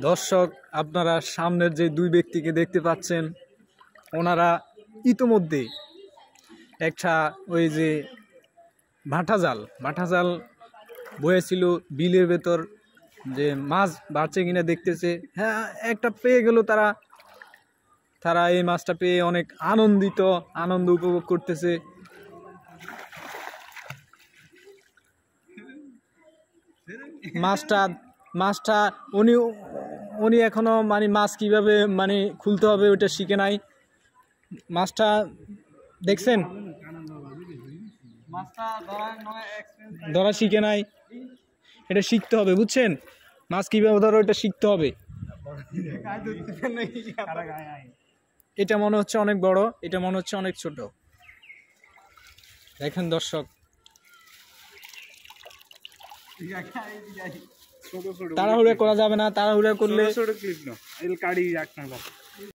দর্শক, আপনারা সামনের যে দুই ব্যক্তিকে দেখতে পাচ্ছেন, ওনারা ইতোমধ্যে একটা ওই যে ভাটা জাল বয়েছিল বিলের ভেতর, যে মাছ বাড়ছে কিনা দেখতেছে। হ্যাঁ, একটা পেয়ে গেল। তারা এই মাছটা পেয়ে অনেক আনন্দ উপভোগ করতেছে। মাছটা উনি এখনো মানে মাছ কিভাবে মানে খুলতে হবে ওটা শিখে নাই। মাছটা দেখছেন, ধরা শিখে নাই। এটা শিখতে হবে, বুঝছেন? মাছ কিভাবে ধরো এটা শিখতে হবে। এটা মনে হচ্ছে অনেক বড়, এটা মনে হচ্ছে অনেক ছোট। দেখেন দর্শক, তাড়াহুড়া করা যাবে না। তাড়াহুড়া করলে ছোট ক্লিপ না, কাড়ি রাখতে হবে।